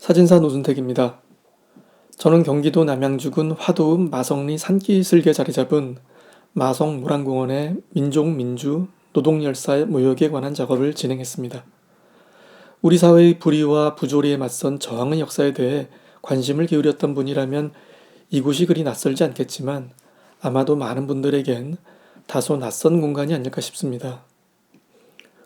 사진사 노준택입니다. 저는 경기도 남양주군 화도읍 마성리 산기슭에 자리 잡은 마성 모란공원의 민족 민주 노동열사 모욕에 관한 작업을 진행했습니다. 우리 사회의 불의와 부조리에 맞선 저항의 역사에 대해 관심을 기울였던 분이라면 이곳이 그리 낯설지 않겠지만 아마도 많은 분들에겐 다소 낯선 공간이 아닐까 싶습니다.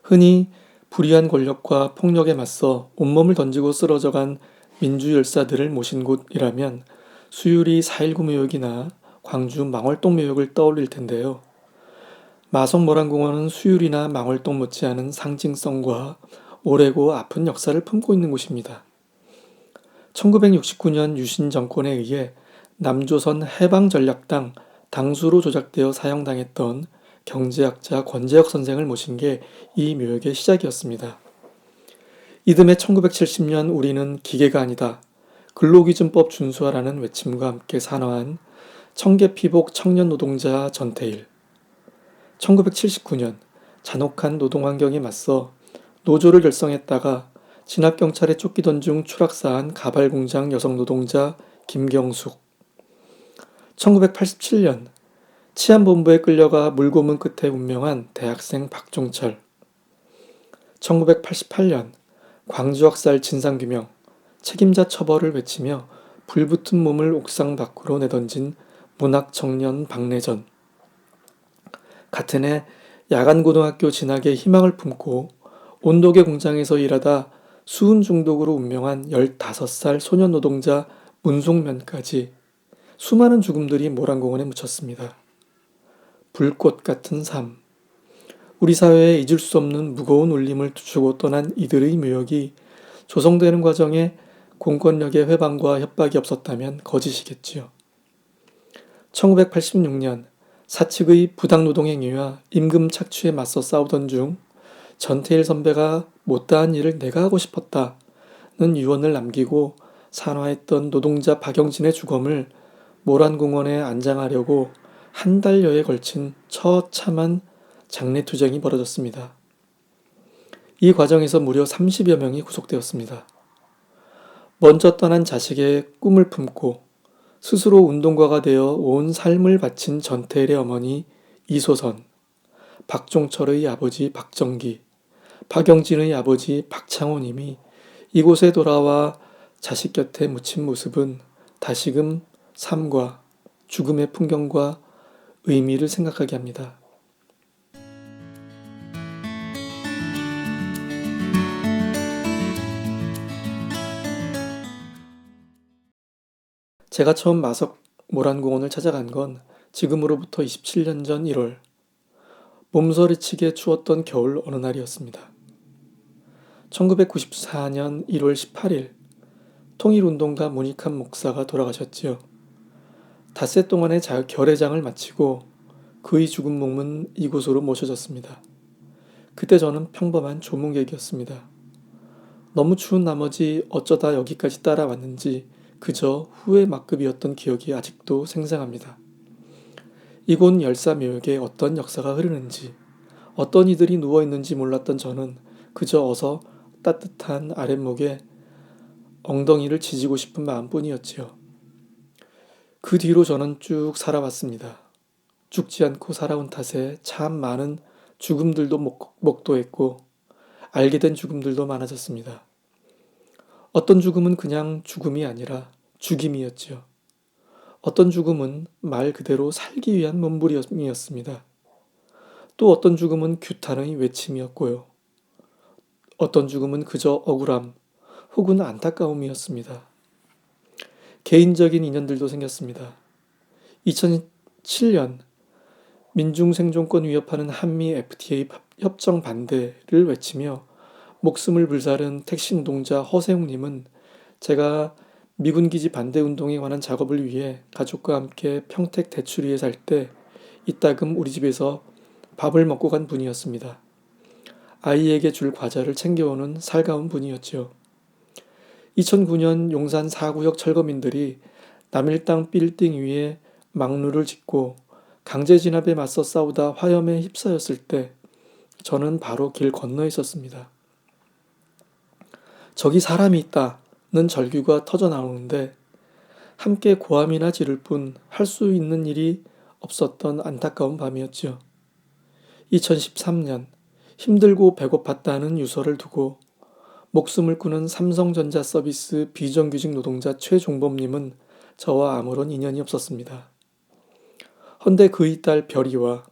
흔히 불의한 권력과 폭력에 맞서 온몸을 던지고 쓰러져간 민주열사들을 모신 곳이라면 수유리 4.19 묘역이나 광주 망월동 묘역을 떠올릴 텐데요. 마성모란공원은 수유리나 망월동 못지않은 상징성과 오래고 아픈 역사를 품고 있는 곳입니다. 1969년 유신 정권에 의해 남조선 해방전략당 당수로 조작되어 사형당했던 경제학자 권재혁 선생을 모신 게 이 묘역의 시작이었습니다. 이듬해 1970년 우리는 기계가 아니다. 근로기준법 준수하라는 외침과 함께 산화한 청계피복 청년노동자 전태일. 1979년 잔혹한 노동환경에 맞서 노조를 결성했다가 진압경찰에 쫓기던 중 추락사한 가발공장 여성노동자 김경숙. 1987년 치안본부에 끌려가 물고문 끝에 운명한 대학생 박종철. 1988년 광주학살 진상규명, 책임자 처벌을 외치며 불붙은 몸을 옥상 밖으로 내던진 문학청년 박래전. 같은 해 야간고등학교 진학에 희망을 품고 온도계 공장에서 일하다 수은 중독으로 운명한 15살 소년 노동자 문송면까지 수많은 죽음들이 모란공원에 묻혔습니다. 불꽃 같은 삶. 우리 사회에 잊을 수 없는 무거운 울림을 주고 떠난 이들의 묘역이 조성되는 과정에 공권력의 회방과 협박이 없었다면 거짓이겠지요. 1986년 사측의 부당노동행위와 임금 착취에 맞서 싸우던 중 전태일 선배가 못다한 일을 내가 하고 싶었다는 유언을 남기고 산화했던 노동자 박영진의 주검을 모란공원에 안장하려고 한 달여에 걸친 처참한 장례투쟁이 벌어졌습니다. 이 과정에서 무려 30여 명이 구속되었습니다. 먼저 떠난 자식의 꿈을 품고 스스로 운동가가 되어 온 삶을 바친 전태일의 어머니 이소선, 박종철의 아버지 박정기, 박영진의 아버지 박창호님이 이곳에 돌아와 자식 곁에 묻힌 모습은 다시금 삶과 죽음의 풍경과 의미를 생각하게 합니다. 제가 처음 마석 모란공원을 찾아간 건 지금으로부터 27년 전 1월, 몸서리치게 추웠던 겨울 어느 날이었습니다. 1994년 1월 18일, 통일운동가 문익환 목사가 돌아가셨지요. 닷새 동안의 결회장을 마치고 그의 죽은 몸은 이곳으로 모셔졌습니다. 그때 저는 평범한 조문객이었습니다. 너무 추운 나머지 어쩌다 여기까지 따라왔는지 그저 후회 막급이었던 기억이 아직도 생생합니다. 이곳 열사묘역에 어떤 역사가 흐르는지, 어떤 이들이 누워있는지 몰랐던 저는 그저 어서 따뜻한 아랫목에 엉덩이를 지지고 싶은 마음뿐이었지요. 그 뒤로 저는 쭉 살아왔습니다. 죽지 않고 살아온 탓에 참 많은 죽음들도 목도했고 알게 된 죽음들도 많아졌습니다. 어떤 죽음은 그냥 죽음이 아니라 죽임이었지요. 어떤 죽음은 말 그대로 살기 위한 몸부림이었습니다. 또 어떤 죽음은 규탄의 외침이었고요. 어떤 죽음은 그저 억울함 혹은 안타까움이었습니다. 개인적인 인연들도 생겼습니다. 2007년 민중생존권 위협하는 한미 FTA 협정 반대를 외치며 목숨을 불사른 택시노동자 허세웅님은 제가 미군기지 반대운동에 관한 작업을 위해 가족과 함께 평택 대추리에 살 때 이따금 우리 집에서 밥을 먹고 간 분이었습니다. 아이에게 줄 과자를 챙겨오는 살가운 분이었죠. 2009년 용산 4구역 철거민들이 남일당 빌딩 위에 망루를 짓고 강제 진압에 맞서 싸우다 화염에 휩싸였을 때 저는 바로 길 건너에 있었습니다. 저기 사람이 있다는 절규가 터져 나오는데 함께 고함이나 지를 뿐 할 수 있는 일이 없었던 안타까운 밤이었지요. 2013년 힘들고 배고팠다는 유서를 두고 목숨을 끊은 삼성전자 서비스 비정규직 노동자 최종범님은 저와 아무런 인연이 없었습니다. 헌데 그의 딸 별이와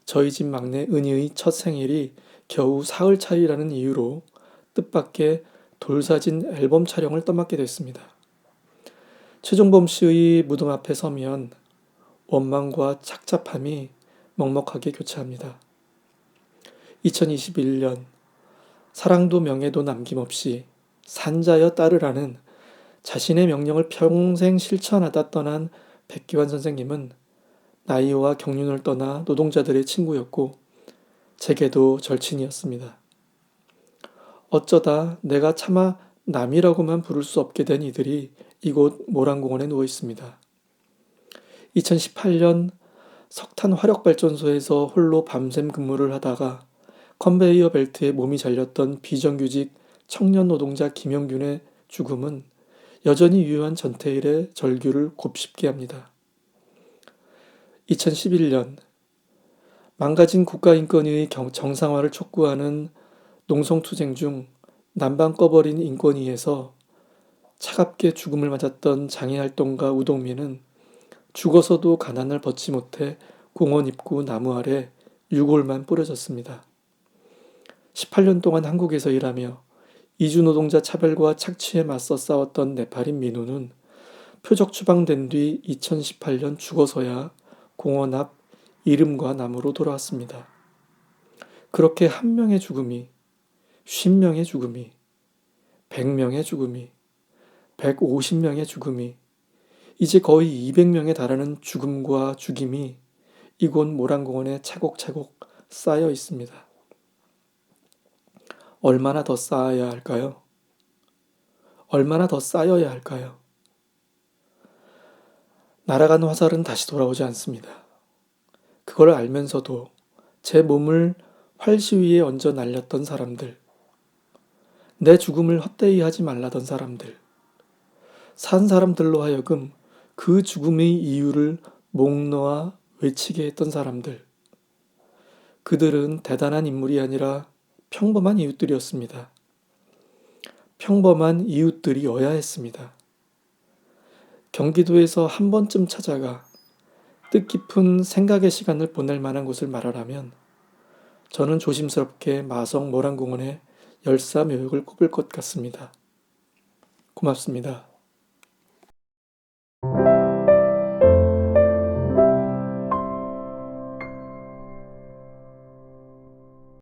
저희 집 막내 은희의 첫 생일이 겨우 사흘 차이라는 이유로 뜻밖의 돌사진 앨범 촬영을 떠맡게 됐습니다. 최종범 씨의 무덤 앞에 서면 원망과 착잡함이 먹먹하게 교차합니다. 2021년 사랑도 명예도 남김없이 산자여 따르라는 자신의 명령을 평생 실천하다 떠난 백기환 선생님은 나이와 경륜을 떠나 노동자들의 친구였고 제게도 절친이었습니다. 어쩌다 내가 차마 남이라고만 부를 수 없게 된 이들이 이곳 모란공원에 누워 있습니다. 2018년 석탄 화력발전소에서 홀로 밤샘 근무를 하다가 컨베이어 벨트에 몸이 잘렸던 비정규직 청년 노동자 김영균의 죽음은 여전히 유효한 전태일의 절규를 곱씹게 합니다. 2011년 망가진 국가인권위의 정상화를 촉구하는 농성투쟁 중 난방 꺼버린 인권위에서 차갑게 죽음을 맞았던 장애활동가 우동민은 죽어서도 가난을 벗지 못해 공원 입구 나무 아래 유골만 뿌려졌습니다. 18년 동안 한국에서 일하며 이주노동자 차별과 착취에 맞서 싸웠던 네팔인 민우는 표적 추방된 뒤 2018년 죽어서야 공원 앞 이름과 나무로 돌아왔습니다. 그렇게 한 명의 죽음이, 50명의 죽음이, 100명의 죽음이, 150명의 죽음이, 이제 거의 200명에 달하는 죽음과 죽임이 이곳 모란공원에 차곡차곡 쌓여 있습니다. 얼마나 더 쌓아야 할까요? 얼마나 더 쌓여야 할까요? 날아간 화살은 다시 돌아오지 않습니다. 그걸 알면서도 제 몸을 활시 위에 얹어 날렸던 사람들, 내 죽음을 헛되이 하지 말라던 사람들, 산 사람들로 하여금 그 죽음의 이유를 목 놓아 외치게 했던 사람들, 그들은 대단한 인물이 아니라 평범한 이웃들이었습니다. 평범한 이웃들이어야 했습니다. 경기도에서 한 번쯤 찾아가 뜻깊은 생각의 시간을 보낼 만한 곳을 말하라면 저는 조심스럽게 마성 모란공원의 열사묘역을 꼽을 것 같습니다. 고맙습니다.